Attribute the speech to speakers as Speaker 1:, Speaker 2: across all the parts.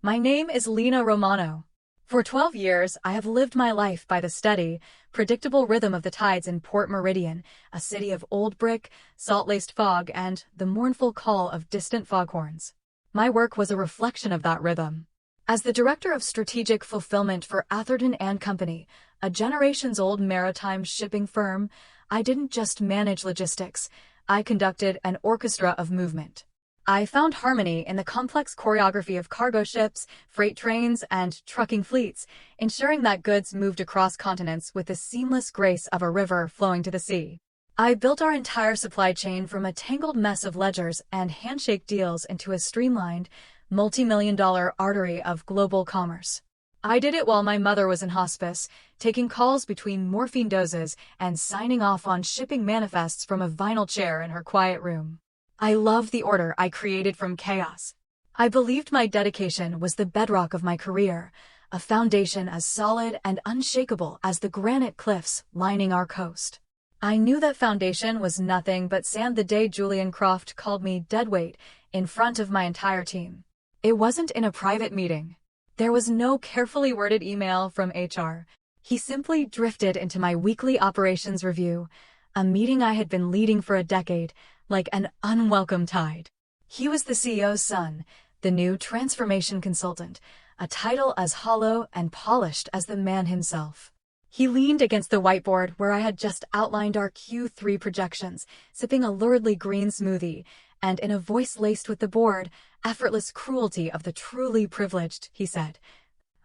Speaker 1: My name is Lena Romano. For 12 years, I have lived my life by the steady, predictable rhythm of the tides in Port Meridian, a city of old brick, salt-laced fog, and the mournful call of distant foghorns. My work was a reflection of that rhythm. As the director of strategic fulfillment for Atherton and Company, a generations-old maritime shipping firm, I didn't just manage logistics, I conducted an orchestra of movement. I found harmony in the complex choreography of cargo ships, freight trains, and trucking fleets, ensuring that goods moved across continents with the seamless grace of a river flowing to the sea. I built our entire supply chain from a tangled mess of ledgers and handshake deals into a streamlined, multi-million-dollar artery of global commerce. I did it while my mother was in hospice, taking calls between morphine doses and signing off on shipping manifests from a vinyl chair in her quiet room. I love the order I created from chaos. I believed my dedication was the bedrock of my career, a foundation as solid and unshakable as the granite cliffs lining our coast. I knew that foundation was nothing but sand the day Julian Croft called me deadweight in front of my entire team. It wasn't in a private meeting. There was no carefully worded email from HR. He simply drifted into my weekly operations review, a meeting I had been leading for a decade, like an unwelcome tide. He was the CEO's son, the new transformation consultant, a title as hollow and polished as the man himself. He leaned against the whiteboard where I had just outlined our Q3 projections, sipping a luridly green smoothie, and in a voice laced with the bored, effortless cruelty of the truly privileged, he said,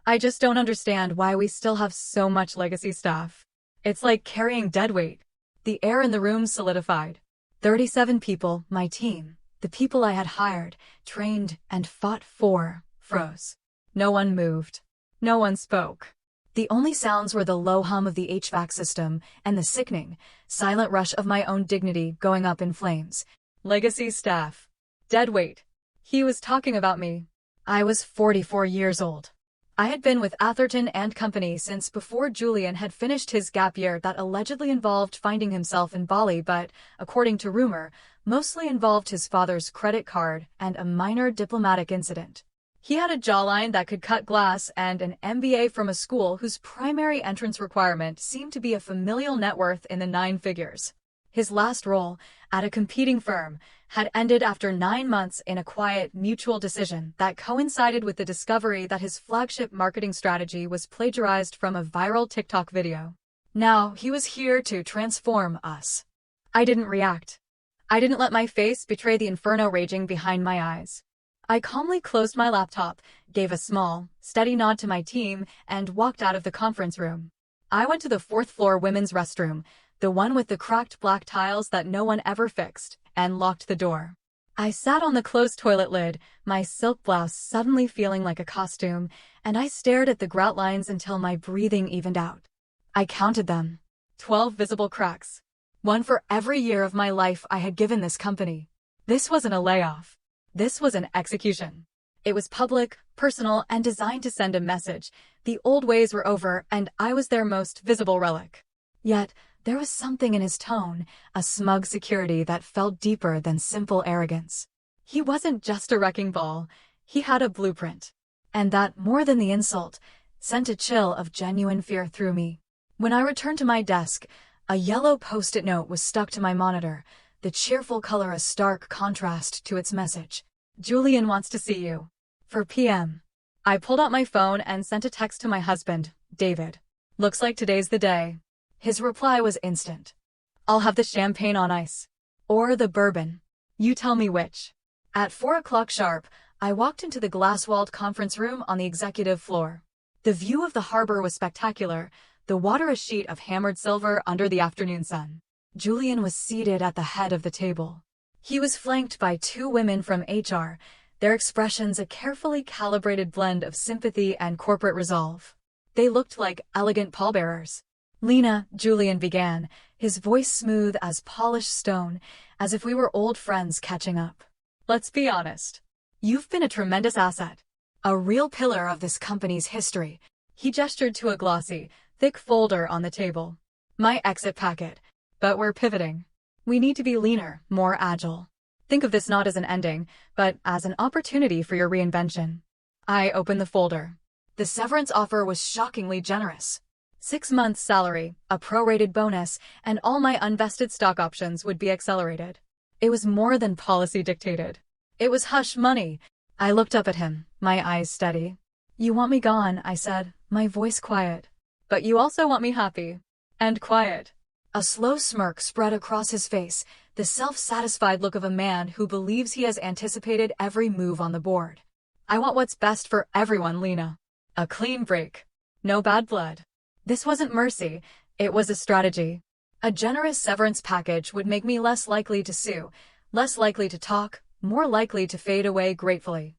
Speaker 1: "I just don't understand why we still have so much legacy staff. It's like carrying deadweight." The air in the room solidified. 37 people, my team, the people I had hired, trained, and fought for, froze. No one moved. No one spoke. The only sounds were the low hum of the HVAC system and the sickening, silent rush of my own dignity going up in flames. Legacy staff. Deadweight. He was talking about me. I was 44 years old. I had been with Atherton and Company since before Julian had finished his gap year that allegedly involved finding himself in Bali but, according to rumor, mostly involved his father's credit card and a minor diplomatic incident. He had a jawline that could cut glass and an MBA from a school whose primary entrance requirement seemed to be a familial net worth in the 9 figures. His last role, at a competing firm, had ended after 9 months in a quiet, mutual decision that coincided with the discovery that his flagship marketing strategy was plagiarized from a viral TikTok video. Now, he was here to transform us. I didn't react. I didn't let my face betray the inferno raging behind my eyes. I calmly closed my laptop, gave a small, steady nod to my team, and walked out of the conference room. I went to the 4th-floor women's restroom, the one with the cracked black tiles that no one ever fixed, and locked the door. I sat on the closed toilet lid, my silk blouse suddenly feeling like a costume, and I stared at the grout lines until my breathing evened out. I counted them. 12 visible cracks. One for every year of my life I had given this company. This wasn't a layoff. This was an execution. It was public, personal, and designed to send a message. The old ways were over, and I was their most visible relic. Yet, there was something in his tone, a smug security that felt deeper than simple arrogance. He wasn't just a wrecking ball, he had a blueprint. And that, more than the insult, sent a chill of genuine fear through me. When I returned to my desk, a yellow post-it note was stuck to my monitor, the cheerful color a stark contrast to its message. "Julian wants to see you. For PM." I pulled out my phone and sent a text to my husband, David. "Looks like today's the day." His reply was instant. "I'll have the champagne on ice. Or the bourbon. You tell me which." At 4 o'clock sharp, I walked into the glass-walled conference room on the executive floor. The view of the harbor was spectacular, the water a sheet of hammered silver under the afternoon sun. Julian was seated at the head of the table. He was flanked by 2 women from HR, their expressions a carefully calibrated blend of sympathy and corporate resolve. They looked like elegant pallbearers. "Lena," Julian began, his voice smooth as polished stone, as if we were old friends catching up. "Let's be honest. You've been a tremendous asset. A real pillar of this company's history." He gestured to a glossy, thick folder on the table. "My exit packet. But we're pivoting. We need to be leaner, more agile. Think of this not as an ending, but as an opportunity for your reinvention." I opened the folder. The severance offer was shockingly generous. 6 months' salary, a prorated bonus, and all my unvested stock options would be accelerated. It was more than policy dictated. It was hush money. I looked up at him, my eyes steady. "You want me gone," I said, my voice quiet. "But you also want me happy. And quiet." A slow smirk spread across his face, the self-satisfied look of a man who believes he has anticipated every move on the board. "I want what's best for everyone, Lena. A clean break. No bad blood." This wasn't mercy, it was a strategy. A generous severance package would make me less likely to sue, less likely to talk, more likely to fade away gratefully.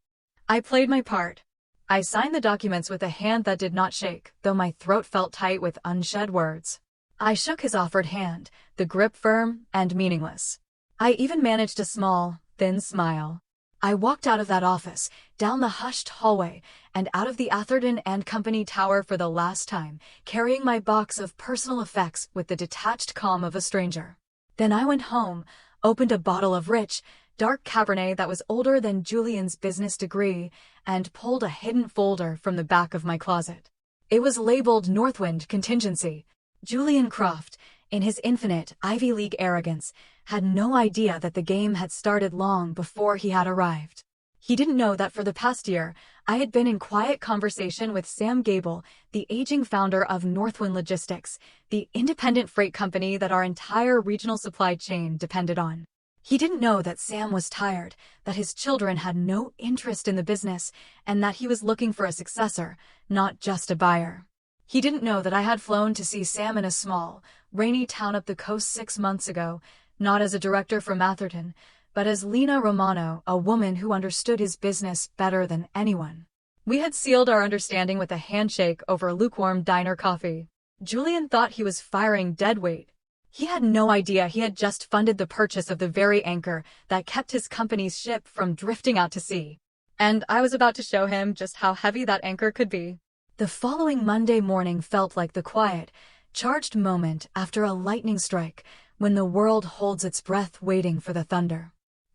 Speaker 1: I played my part. I signed the documents with a hand that did not shake, though my throat felt tight with unshed words. I shook his offered hand, the grip firm and meaningless. I even managed a small, thin smile. I walked out of that office, down the hushed hallway, and out of the Atherton and Company tower for the last time, carrying my box of personal effects with the detached calm of a stranger. Then I went home, opened a bottle of rich, dark Cabernet that was older than Julian's business degree, and pulled a hidden folder from the back of my closet. It was labeled Northwind Contingency. Julian Croft, in his infinite Ivy League arrogance, had no idea that the game had started long before he had arrived. He didn't know that for the past year, I had been in quiet conversation with Sam Gable, the aging founder of Northwind Logistics, the independent freight company that our entire regional supply chain depended on. He didn't know that Sam was tired, that his children had no interest in the business, and that he was looking for a successor, not just a buyer. He didn't know that I had flown to see Sam in a small, rainy town up the coast 6 months ago, not as a director from Atherton, but as Lena Romano, a woman who understood his business better than anyone. We had sealed our understanding with a handshake over lukewarm diner coffee. Julian thought he was firing deadweight. He had no idea he had just funded the purchase of the very anchor that kept his company's ship from drifting out to sea. And I was about to show him just how heavy that anchor could be. The following Monday morning felt like the quiet, charged moment after a lightning strike, when the world holds its breath waiting for the thunder.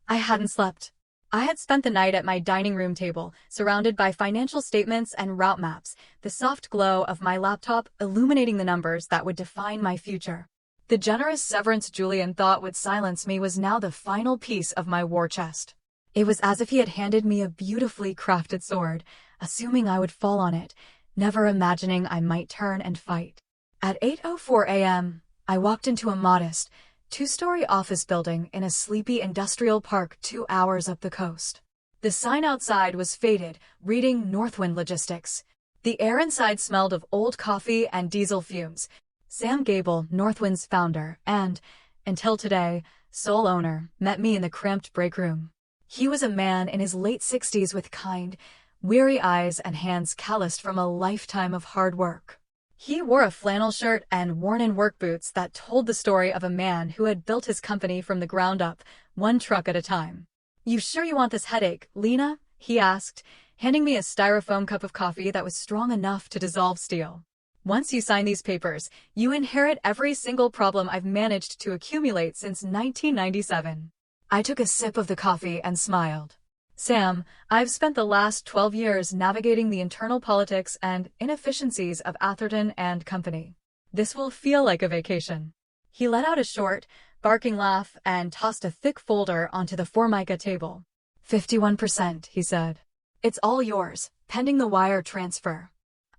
Speaker 1: I hadn't slept. I had spent the night at my dining room table, surrounded by financial statements and route maps, the soft glow of my laptop illuminating the numbers that would define my future. The generous severance Julian thought would silence me was now the final piece of my war chest. It was as if he had handed me a beautifully crafted sword, assuming I would fall on it, never imagining I might turn and fight. At 8:04 a.m., I walked into a modest, 2-story office building in a sleepy industrial park 2 hours up the coast. The sign outside was faded, reading Northwind Logistics. The air inside smelled of old coffee and diesel fumes. Sam Gable, Northwind's founder and, until today, sole owner, met me in the cramped break room. He was a man in his late 60s with kind, weary eyes and hands calloused from a lifetime of hard work. He wore a flannel shirt and worn-in work boots that told the story of a man who had built his company from the ground up, one truck at a time. "You sure you want this headache, Lena?" he asked, handing me a styrofoam cup of coffee that was strong enough to dissolve steel. "Once you sign these papers, you inherit every single problem I've managed to accumulate since 1997. I took a sip of the coffee and smiled. "Sam, I've spent the last 12 years navigating the internal politics and inefficiencies of Atherton and Company. This will feel like a vacation." He let out a short, barking laugh and tossed a thick folder onto the Formica table. 51%, he said. "It's all yours, pending the wire transfer."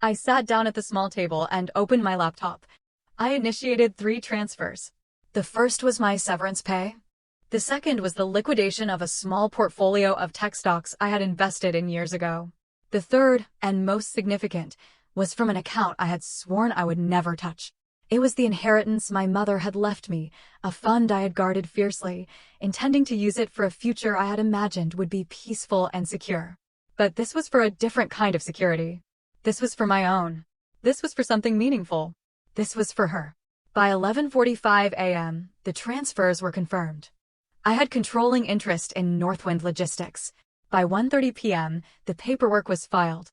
Speaker 1: I sat down at the small table and opened my laptop. I initiated 3 transfers. The first was my severance pay. The second was the liquidation of a small portfolio of tech stocks I had invested in years ago. The third, and most significant, was from an account I had sworn I would never touch. It was the inheritance my mother had left me, a fund I had guarded fiercely, intending to use it for a future I had imagined would be peaceful and secure. But this was for a different kind of security. This was for my own. This was for something meaningful. This was for her. By 11:45 a.m., the transfers were confirmed. I had controlling interest in Northwind Logistics. By 1:30 p.m., the paperwork was filed.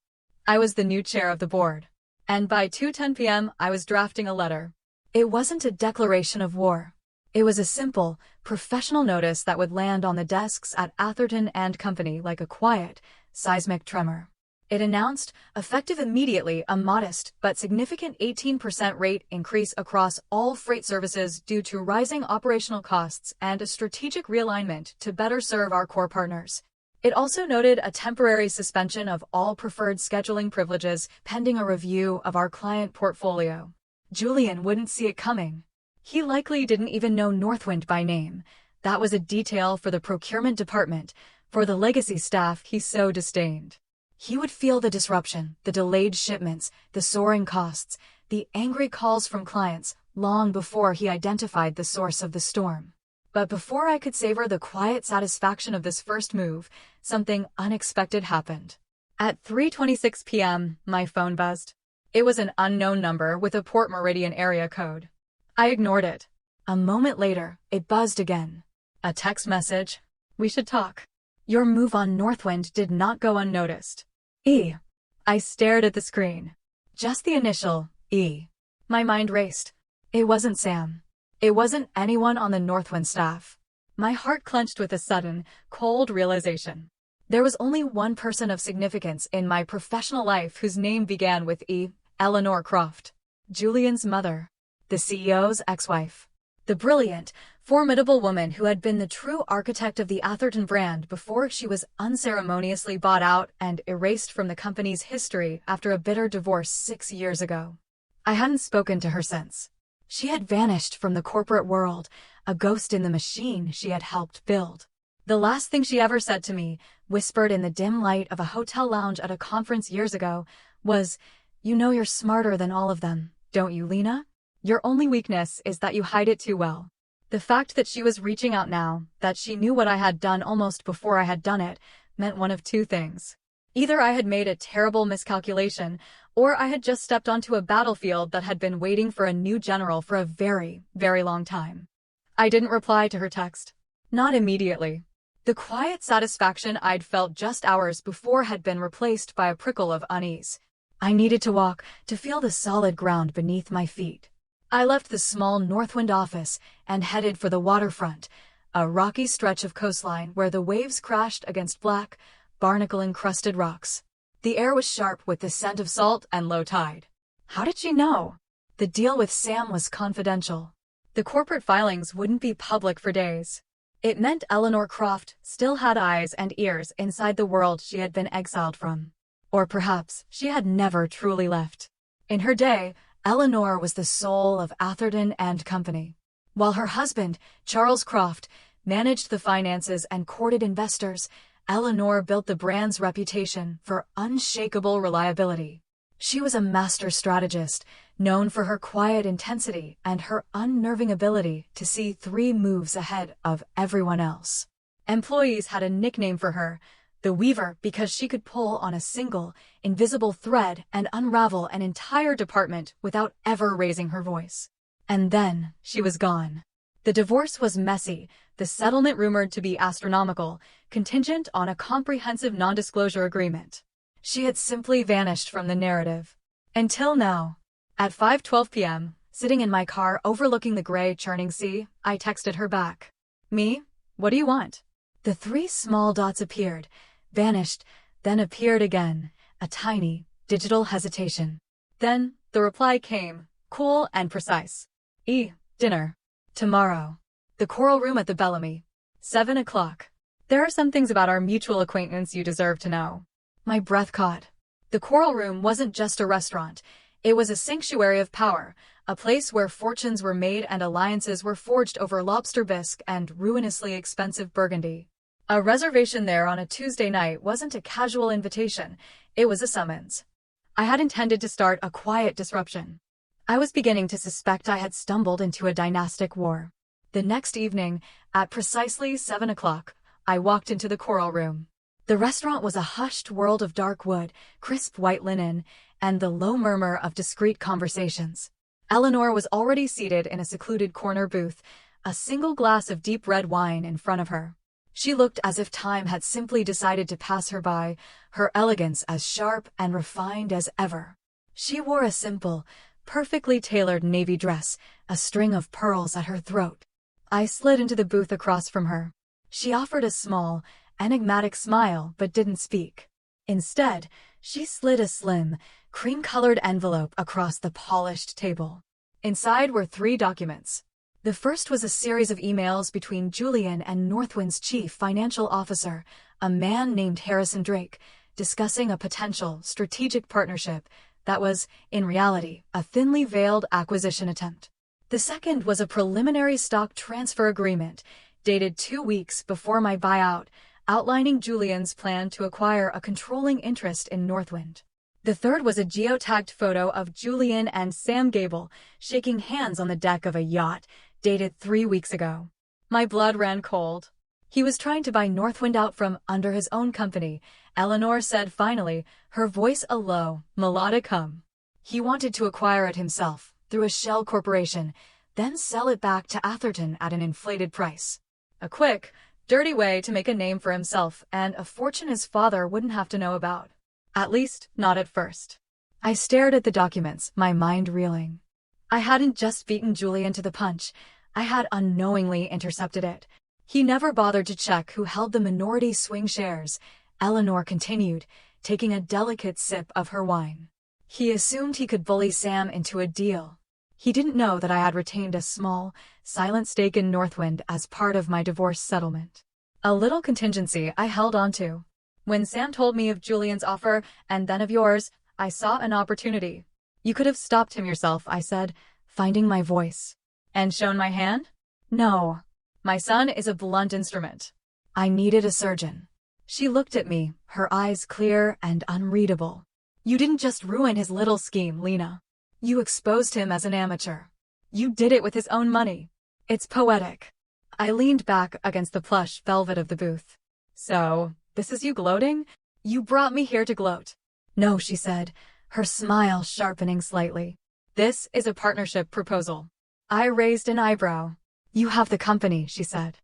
Speaker 1: I was the new chair of the board. And by 2:10 p.m., I was drafting a letter. It wasn't a declaration of war. It was a simple, professional notice that would land on the desks at Atherton and Company like a quiet, seismic tremor. It announced, effective immediately, a modest but significant 18% rate increase across all freight services due to rising operational costs and a strategic realignment to better serve our core partners. It also noted a temporary suspension of all preferred scheduling privileges pending a review of our client portfolio. Julian wouldn't see it coming. He likely didn't even know Northwind by name. That was a detail for the procurement department, for the legacy staff he so disdained. He would feel the disruption, the delayed shipments, the soaring costs, the angry calls from clients, long before he identified the source of the storm. But before I could savor the quiet satisfaction of this first move, something unexpected happened. At 3:26 p.m., my phone buzzed. It was an unknown number with a Port Meridian area code. I ignored it. A moment later, it buzzed again. A text message. We should talk. Your move on Northwind did not go unnoticed. E. I stared at the screen. Just the initial, E. My mind raced. It wasn't Sam. It wasn't anyone on the Northwind staff. My heart clenched with a sudden, cold realization. There was only one person of significance in my professional life whose name began with E. Eleanor Croft. Julian's mother. The CEO's ex-wife. The brilliant, formidable woman who had been the true architect of the Atherton brand before she was unceremoniously bought out and erased from the company's history after a bitter divorce 6 years ago. I hadn't spoken to her since. She had vanished from the corporate world, a ghost in the machine she had helped build. The last thing she ever said to me, whispered in the dim light of a hotel lounge at a conference years ago, was, "You know you're smarter than all of them, don't you, Lena? Your only weakness is that you hide it too well." The fact that she was reaching out now, that she knew what I had done almost before I had done it, meant one of two things. Either I had made a terrible miscalculation, or I had just stepped onto a battlefield that had been waiting for a new general for a very, very long time. I didn't reply to her text. Not immediately. The quiet satisfaction I'd felt just hours before had been replaced by a prickle of unease. I needed to walk, to feel the solid ground beneath my feet. I left the small Northwind office and headed for the waterfront, a rocky stretch of coastline where the waves crashed against black, barnacle-encrusted rocks. The air was sharp with the scent of salt and low tide. How did she know? The deal with Sam was confidential. The corporate filings wouldn't be public for days. It meant Eleanor Croft still had eyes and ears inside the world she had been exiled from. Or perhaps she had never truly left. In her day, Eleanor was the soul of Atherton and Company. While her husband, Charles Croft, managed the finances and courted investors, Eleanor built the brand's reputation for unshakable reliability. She was a master strategist, known for her quiet intensity and her unnerving ability to see 3 moves ahead of everyone else. Employees had a nickname for her, the Weaver, because she could pull on a single, invisible thread and unravel an entire department without ever raising her voice. And then, she was gone. The divorce was messy, the settlement rumored to be astronomical, contingent on a comprehensive non-disclosure agreement. She had simply vanished from the narrative. Until now. At 5:12 p.m., sitting in my car overlooking the gray churning sea, I texted her back. "Me? What do you want?" The 3 small dots appeared, vanished, then appeared again, a tiny, digital hesitation. Then, the reply came, cool and precise. "E. Dinner. Tomorrow. The Coral Room at the Bellamy. 7 o'clock. There are some things about our mutual acquaintance you deserve to know." My breath caught. The Coral Room wasn't just a restaurant. It was a sanctuary of power, a place where fortunes were made and alliances were forged over lobster bisque and ruinously expensive Burgundy. A reservation there on a Tuesday night wasn't a casual invitation, it was a summons. I had intended to start a quiet disruption. I was beginning to suspect I had stumbled into a dynastic war. The next evening, at precisely 7 o'clock, I walked into the Coral Room. The restaurant was a hushed world of dark wood, crisp white linen, and the low murmur of discreet conversations. Eleanor was already seated in a secluded corner booth, a single glass of deep red wine in front of her. She looked as if time had simply decided to pass her by, her elegance as sharp and refined as ever. She wore a simple, perfectly tailored navy dress, a string of pearls at her throat. I slid into the booth across from her. She offered a small, enigmatic smile but didn't speak. Instead, she slid a slim, cream-colored envelope across the polished table. Inside were 3 documents. The first was a series of emails between Julian and Northwind's chief financial officer, a man named Harrison Drake, discussing a potential strategic partnership that was, in reality, a thinly veiled acquisition attempt. The second was a preliminary stock transfer agreement, dated 2 weeks before my buyout, outlining Julian's plan to acquire a controlling interest in Northwind. The third was a geotagged photo of Julian and Sam Gable shaking hands on the deck of a yacht, dated 3 weeks ago. My blood ran cold. He was trying to buy Northwind out from under his own company, Eleanor said finally, her voice a low, melodic hum. He wanted to acquire it himself, through a shell corporation, then sell it back to Atherton at an inflated price. A quick, dirty way to make a name for himself and a fortune his father wouldn't have to know about. At least, not at first. I stared at the documents, my mind reeling. I hadn't just beaten Julian to the punch, I had unknowingly intercepted it. He never bothered to check who held the minority swing shares, Eleanor continued, taking a delicate sip of her wine. He assumed he could bully Sam into a deal. He didn't know that I had retained a small, silent stake in Northwind as part of my divorce settlement. A little contingency I held onto. When Sam told me of Julian's offer, and then of yours, I saw an opportunity. You could have stopped him yourself, I said, finding my voice. And shown my hand? No. My son is a blunt instrument. I needed a surgeon. She looked at me, her eyes clear and unreadable. You didn't just ruin his little scheme, Lena. You exposed him as an amateur. You did it with his own money. It's poetic. I leaned back against the plush velvet of the booth. So, this is you gloating? You brought me here to gloat. No, she said, her smile sharpening slightly. This is a partnership proposal. I raised an eyebrow. You have the company, she said.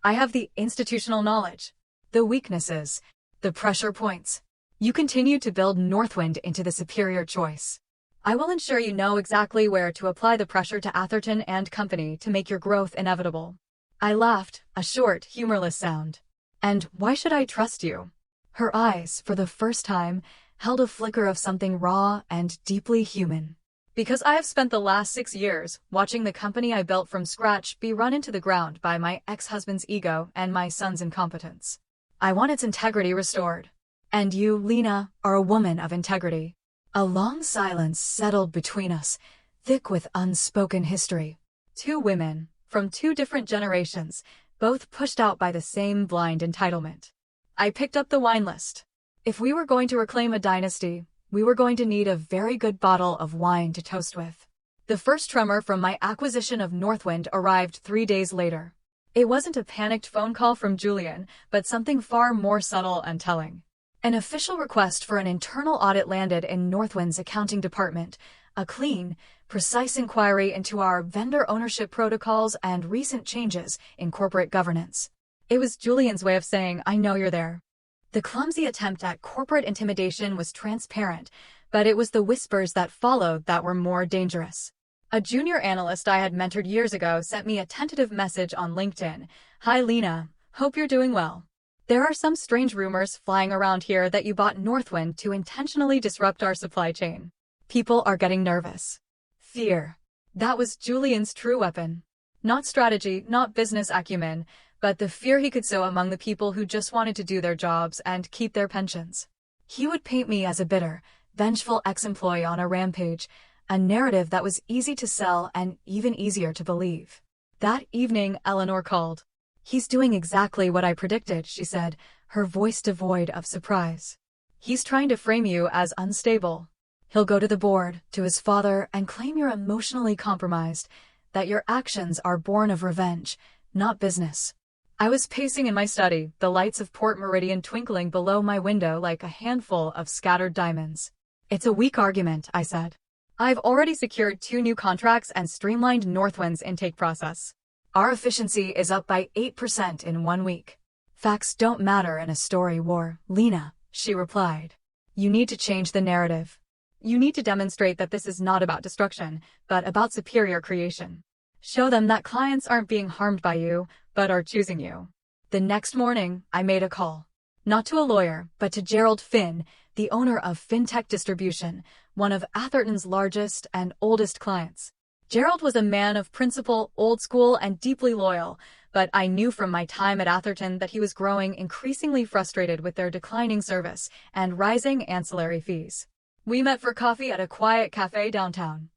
Speaker 1: I have the institutional knowledge, the weaknesses, the pressure points. You continue to build Northwind into the superior choice. I will ensure you know exactly where to apply the pressure to Atherton and Company to make your growth inevitable. I laughed, a short, humorless sound. And why should I trust you? Her eyes, for the first time, held a flicker of something raw and deeply human. Because I have spent the last 6 years watching the company I built from scratch be run into the ground by my ex-husband's ego and my son's incompetence. I want its integrity restored. And you, Lena, are a woman of integrity. A long silence settled between us, thick with unspoken history. 2 women, from 2 different generations, both pushed out by the same blind entitlement. I picked up the wine list. If we were going to reclaim a dynasty, we were going to need a very good bottle of wine to toast with. The first tremor from my acquisition of Northwind arrived 3 days later. It wasn't a panicked phone call from Julian, but something far more subtle and telling. An official request for an internal audit landed in Northwind's accounting department, a clean, precise inquiry into our vendor ownership protocols and recent changes in corporate governance. It was Julian's way of saying, I know you're there. The clumsy attempt at corporate intimidation was transparent, but it was the whispers that followed that were more dangerous. A junior analyst I had mentored years ago sent me a tentative message on LinkedIn. Hi Lena, hope you're doing well. There are some strange rumors flying around here that you bought Northwind to intentionally disrupt our supply chain. People are getting nervous. Fear. That was Julian's true weapon. Not strategy, not business acumen, but the fear he could sow among the people who just wanted to do their jobs and keep their pensions. He would paint me as a bitter, vengeful ex-employee on a rampage, a narrative that was easy to sell and even easier to believe. That evening, Eleanor called. He's doing exactly what I predicted, she said, her voice devoid of surprise. He's trying to frame you as unstable. He'll go to the board, to his father, and claim you're emotionally compromised, that your actions are born of revenge, not business. I was pacing in my study, the lights of Port Meridian twinkling below my window like a handful of scattered diamonds. It's a weak argument, I said. I've already secured 2 new contracts and streamlined Northwind's intake process. Our efficiency is up by 8% in 1 week. Facts don't matter in a story war, Lena, she replied. You need to change the narrative. You need to demonstrate that this is not about destruction, but about superior creation. Show them that clients aren't being harmed by you, but are choosing you. The next morning, I made a call. Not to a lawyer, but to Gerald Finn, the owner of FinTech Distribution, one of Atherton's largest and oldest clients. Gerald was a man of principle, old school, and deeply loyal, but I knew from my time at Atherton that he was growing increasingly frustrated with their declining service and rising ancillary fees. We met for coffee at a quiet cafe downtown.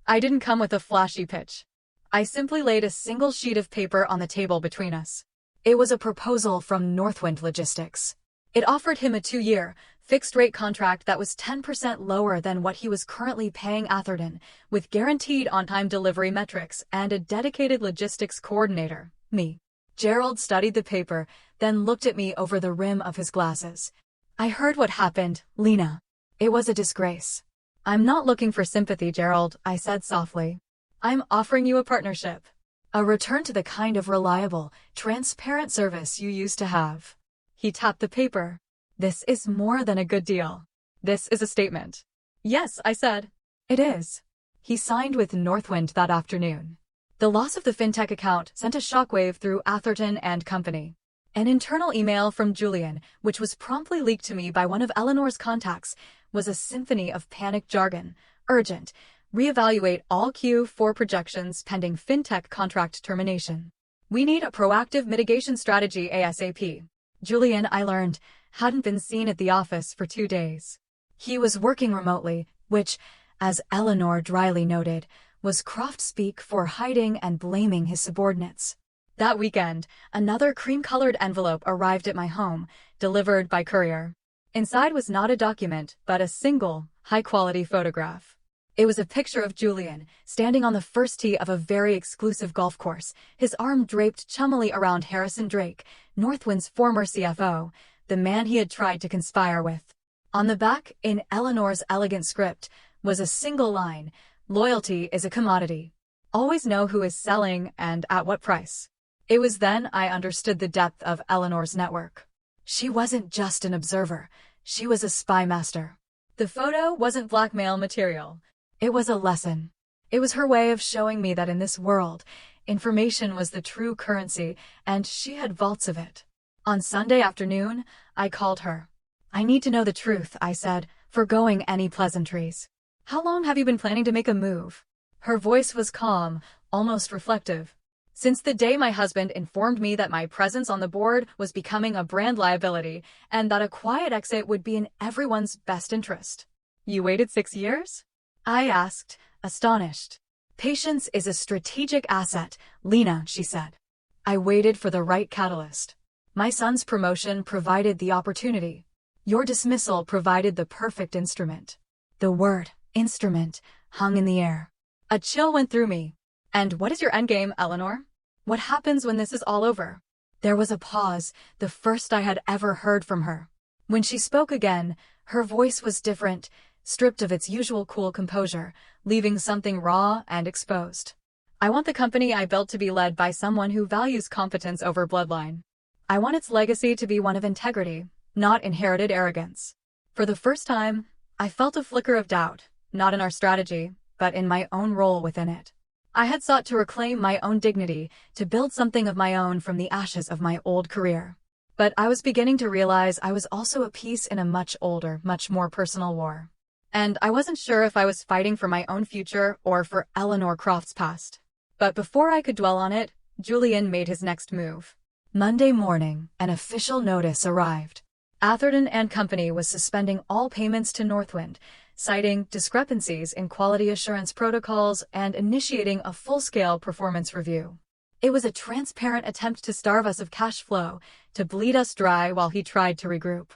Speaker 1: I didn't come with a flashy pitch. I simply laid a single sheet of paper on the table between us. It was a proposal from Northwind Logistics. It offered him a 2-year, fixed-rate contract that was 10% lower than what he was currently paying Atherton, with guaranteed on-time delivery metrics and a dedicated logistics coordinator, me. Gerald studied the paper, then looked at me over the rim of his glasses. I heard what happened, Lena. It was a disgrace. I'm not looking for sympathy, Gerald, I said softly. I'm offering you a partnership. A return to the kind of reliable, transparent service you used to have. He tapped the paper. This is more than a good deal. This is a statement. Yes, I said. It is. He signed with Northwind that afternoon. The loss of the FinTech account sent a shockwave through Atherton and Company. An internal email from Julian, which was promptly leaked to me by one of Eleanor's contacts, was a symphony of panic jargon. Urgent. Reevaluate all Q4 projections pending FinTech contract termination. We need a proactive mitigation strategy ASAP. Julian, I learned, hadn't been seen at the office for 2 days. He was working remotely, which, as Eleanor dryly noted, was Croft speak for hiding and blaming his subordinates. That weekend, another cream-colored envelope arrived at my home, delivered by courier. Inside was not a document, but a single, high-quality photograph. It was a picture of Julian, standing on the first tee of a very exclusive golf course, his arm draped chummily around Harrison Drake, Northwind's former CFO, the man he had tried to conspire with. On the back, in Eleanor's elegant script, was a single line: loyalty is a commodity. Always know who is selling and at what price. It was then I understood the depth of Eleanor's network. She wasn't just an observer, she was a spy master. The photo wasn't blackmail material. It was a lesson. It was her way of showing me that in this world, information was the true currency, and she had vaults of it. On Sunday afternoon, I called her. I need to know the truth, I said, forgoing any pleasantries. How long have you been planning to make a move? Her voice was calm, almost reflective. Since the day my husband informed me that my presence on the board was becoming a brand liability, and that a quiet exit would be in everyone's best interest. You waited 6 years? I asked, astonished. Patience is a strategic asset, Lena, she said. I waited for the right catalyst. My son's promotion provided the opportunity. Your dismissal provided the perfect instrument. The word, instrument, hung in the air. A chill went through me. And what is your endgame, Eleanor? What happens when this is all over? There was a pause, the first I had ever heard from her. When she spoke again, her voice was different, stripped of its usual cool composure, leaving something raw and exposed. I want the company I built to be led by someone who values competence over bloodline. I want its legacy to be one of integrity, not inherited arrogance. For the first time, I felt a flicker of doubt, not in our strategy, but in my own role within it. I had sought to reclaim my own dignity, to build something of my own from the ashes of my old career. But I was beginning to realize I was also a piece in a much older, much more personal war. And I wasn't sure if I was fighting for my own future or for Eleanor Croft's past. But before I could dwell on it, Julian made his next move. Monday morning, an official notice arrived. Atherton and Company was suspending all payments to Northwind, citing discrepancies in quality assurance protocols and initiating a full-scale performance review. It was a transparent attempt to starve us of cash flow, to bleed us dry while he tried to regroup.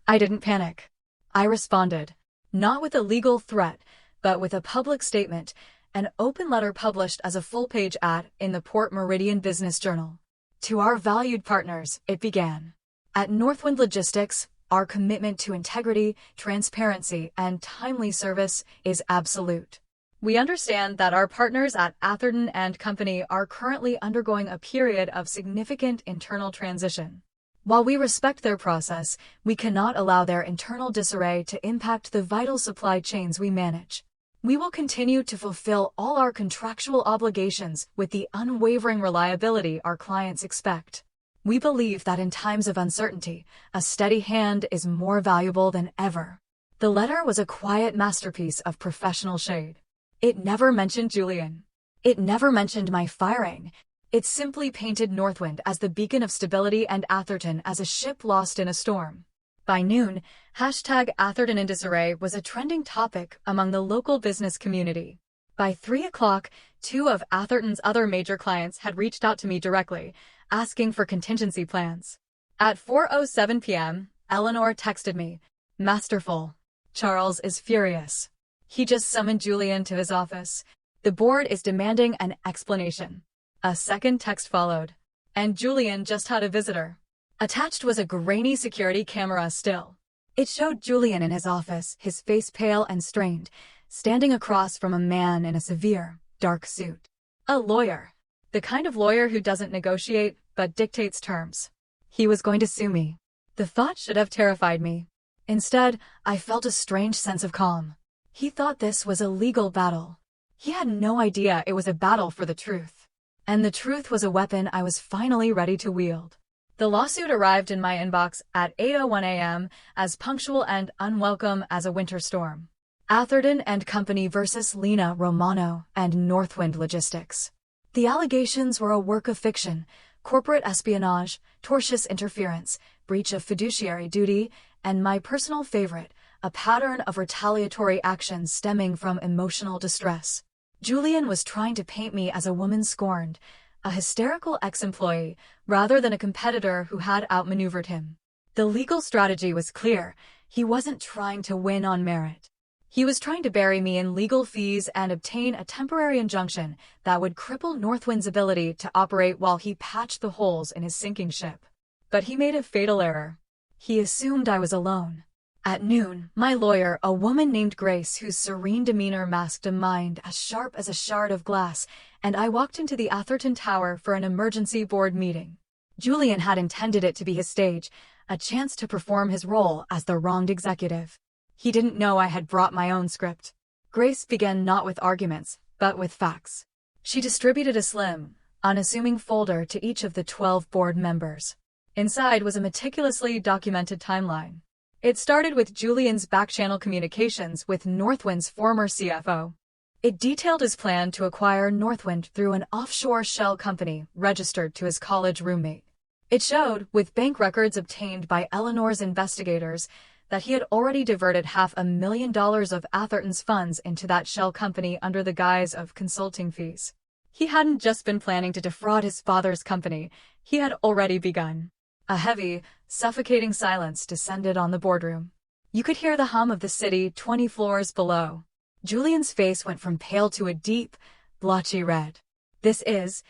Speaker 1: I didn't panic. I responded. Not with a legal threat, but with a public statement, an open letter published as a full-page ad in the Port Meridian Business Journal. To our valued partners, it began. At Northwind Logistics, our commitment to integrity, transparency, and timely service is absolute. We understand that our partners at Atherton and Company are currently undergoing a period of significant internal transition. While we respect their process, we cannot allow their internal disarray to impact the vital supply chains we manage. We will continue to fulfill all our contractual obligations with the unwavering reliability our clients expect. We believe that in times of uncertainty, a steady hand is more valuable than ever. The letter was a quiet masterpiece of professional shade. It never mentioned Julian. It never mentioned my firing. It simply painted Northwind as the beacon of stability and Atherton as a ship lost in a storm. By noon, #Atherton in disarray was a trending topic among the local business community. By 3 o'clock, 2 of Atherton's other major clients had reached out to me directly, asking for contingency plans. At 4:07 p.m., Eleanor texted me, "Masterful. Charles is furious. He just summoned Julian to his office. The board is demanding an explanation." A second text followed. "And Julian just had a visitor." Attached was a grainy security camera still. It showed Julian in his office, his face pale and strained, standing across from a man in a severe, dark suit. A lawyer. The kind of lawyer who doesn't negotiate, but dictates terms. He was going to sue me. The thought should have terrified me. Instead, I felt a strange sense of calm. He thought this was a legal battle. He had no idea it was a battle for the truth. And the truth was a weapon I was finally ready to wield. The lawsuit arrived in my inbox at 8:01 a.m., as punctual and unwelcome as a winter storm. Atherton and Company versus Lena Romano and Northwind Logistics. The allegations were a work of fiction: corporate espionage, tortious interference, breach of fiduciary duty, and my personal favorite, a pattern of retaliatory actions stemming from emotional distress. Julian was trying to paint me as a woman scorned, a hysterical ex-employee, rather than a competitor who had outmaneuvered him. The legal strategy was clear. He wasn't trying to win on merit. He was trying to bury me in legal fees and obtain a temporary injunction that would cripple Northwind's ability to operate while he patched the holes in his sinking ship. But he made a fatal error. He assumed I was alone. At noon, my lawyer, a woman named Grace whose serene demeanor masked a mind as sharp as a shard of glass, and I walked into the Atherton Tower for an emergency board meeting. Julian had intended it to be his stage, a chance to perform his role as the wronged executive. He didn't know I had brought my own script. Grace began not with arguments, but with facts. She distributed a slim, unassuming folder to each of the 12 board members. Inside was a meticulously documented timeline. It started with Julian's back-channel communications with Northwind's former CFO. It detailed his plan to acquire Northwind through an offshore shell company registered to his college roommate. It showed, with bank records obtained by Eleanor's investigators, that he had already diverted $500,000 of Atherton's funds into that shell company under the guise of consulting fees. He hadn't just been planning to defraud his father's company, he had already begun. A heavy, suffocating silence descended on the boardroom. You could hear the hum of the city 20 floors below. Julian's face went from pale to a deep, blotchy red. This is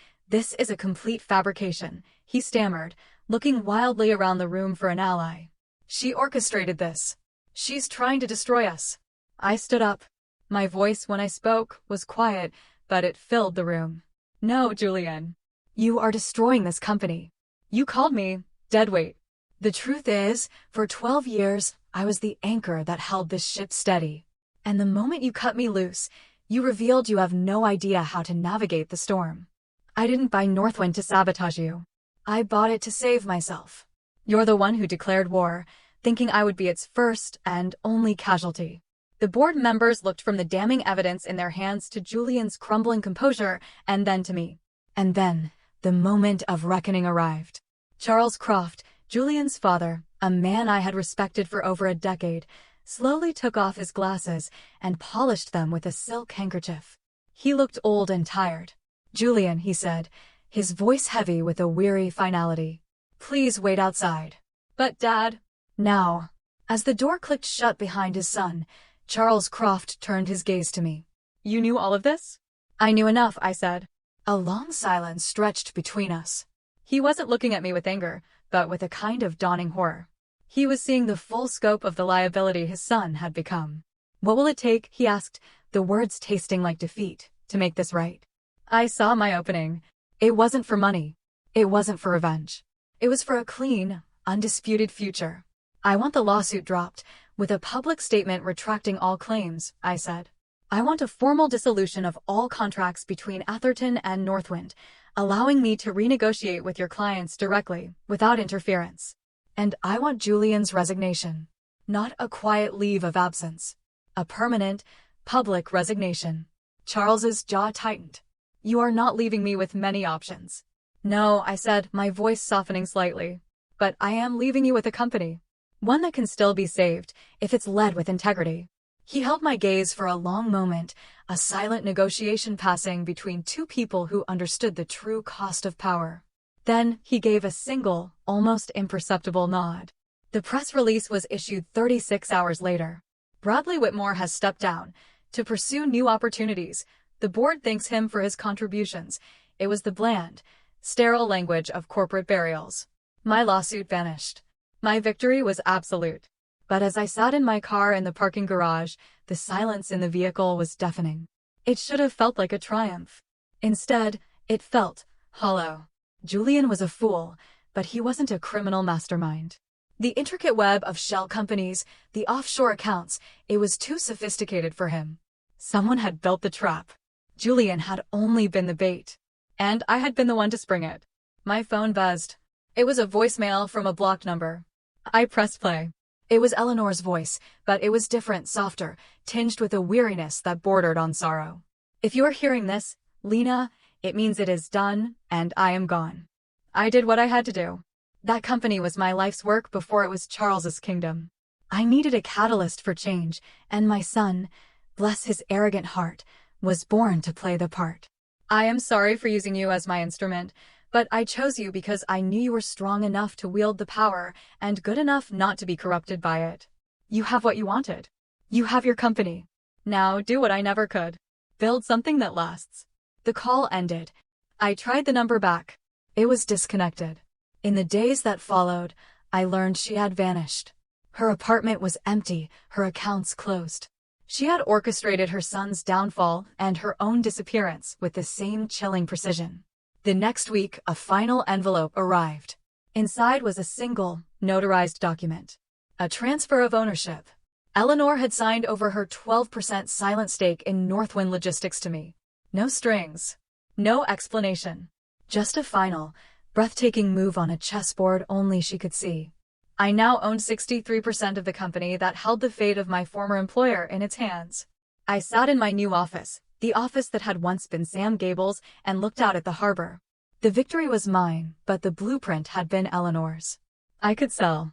Speaker 1: a complete fabrication," he stammered, looking wildly around the room for an ally. "She orchestrated this. She's trying to destroy us." I stood up. My voice, when I spoke, was quiet, but it filled the room. "No, Julian. You are destroying this company. You called me deadweight. The truth is, for 12 years, I was the anchor that held this ship steady. And the moment you cut me loose, you revealed you have no idea how to navigate the storm. I didn't buy Northwind to sabotage you. I bought it to save myself. You're the one who declared war, thinking I would be its first and only casualty." The board members looked from the damning evidence in their hands to Julian's crumbling composure, and then to me. And then, the moment of reckoning arrived. Charles Croft, Julian's father, a man I had respected for over a decade, slowly took off his glasses and polished them with a silk handkerchief. He looked old and tired. "Julian," he said, his voice heavy with a weary finality, "please wait outside." "But Dad..." Now, as the door clicked shut behind his son, Charles Croft turned his gaze to me. "You knew all of this?" "I knew enough," I said. A long silence stretched between us. He wasn't looking at me with anger, but with a kind of dawning horror. He was seeing the full scope of the liability his son had become. "What will it take?" he asked, the words tasting like defeat, "to make this right?" I saw my opening. It wasn't for money. It wasn't for revenge. It was for a clean, undisputed future. "I want the lawsuit dropped, with a public statement retracting all claims," I said. "I want a formal dissolution of all contracts between Atherton and Northwind, allowing me to renegotiate with your clients directly, without interference. And I want Julian's resignation. Not a quiet leave of absence. A permanent, public resignation. Charles's jaw tightened. You are not leaving me with many options. No, I said, my voice softening slightly. But I am leaving you with a company. One that can still be saved, if it's led with integrity. He held my gaze for a long moment, a silent negotiation passing between two people who understood the true cost of power. Then, he gave a single, almost imperceptible nod. The press release was issued 36 hours later. Bradley Whitmore has stepped down to pursue new opportunities. The board thanks him for his contributions. It was the bland, sterile language of corporate burials. My lawsuit vanished. My victory was absolute. But as I sat in my car in the parking garage, the silence in the vehicle was deafening. It should have felt like a triumph. Instead, it felt hollow. Julian was a fool, but he wasn't a criminal mastermind. The intricate web of shell companies, the offshore accounts, it was too sophisticated for him. Someone had built the trap. Julian had only been the bait. And I had been the one to spring it. My phone buzzed. It was a voicemail from a blocked number. I pressed play. It was Eleanor's voice, but it was different, softer, tinged with a weariness that bordered on sorrow. If you're hearing this, Lena, it means it is done, and I am gone. I did what I had to do. That company was my life's work before it was Charles's kingdom. I needed a catalyst for change, and my son, bless his arrogant heart, was born to play the part. I am sorry for using you as my instrument, but I chose you because I knew you were strong enough to wield the power and good enough not to be corrupted by it. You have what you wanted. You have your company. Now do what I never could. Build something that lasts. The call ended. I tried the number back. It was disconnected. In the days that followed, I learned she had vanished. Her apartment was empty, her accounts closed. She had orchestrated her son's downfall and her own disappearance with the same chilling precision. The next week, a final envelope arrived. Inside was a single, notarized document. A transfer of ownership. Eleanor had signed over her 12% silent stake in Northwind Logistics to me. No strings. No explanation. Just a final, breathtaking move on a chessboard only she could see. I now owned 63% of the company that held the fate of my former employer in its hands. I sat in my new office, the office that had once been Sam Gable's, and looked out at the harbor. The victory was mine, but the blueprint had been Eleanor's. I could sell.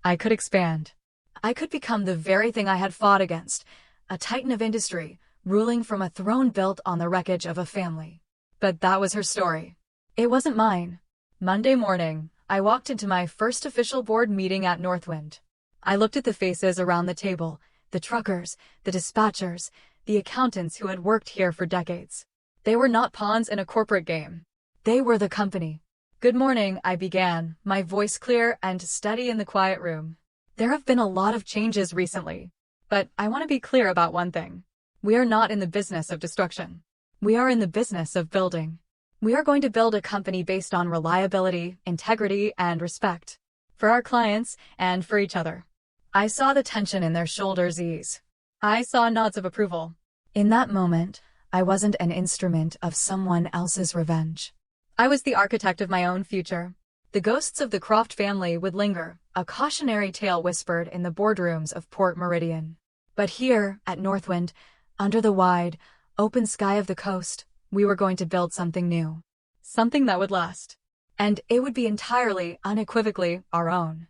Speaker 1: I could expand. I could become the very thing I had fought against, a titan of industry, ruling from a throne built on the wreckage of a family. But that was her story. It wasn't mine. Monday morning, I walked into my first official board meeting at Northwind. I looked at the faces around the table, the truckers, the dispatchers, the accountants who had worked here for decades. They were not pawns in a corporate game. They were the company. Good morning, I began, my voice clear and steady in the quiet room. There have been a lot of changes recently. But I want to be clear about one thing. We are not in the business of destruction. We are in the business of building. We are going to build a company based on reliability, integrity, and respect. For our clients, and for each other. I saw the tension in their shoulders ease. I saw nods of approval. In that moment, I wasn't an instrument of someone else's revenge. I was the architect of my own future. The ghosts of the Croft family would linger, a cautionary tale whispered in the boardrooms of Port Meridian. But here, at Northwind, under the wide, open sky of the coast, we were going to build something new. Something that would last. And it would be entirely, unequivocally, our own.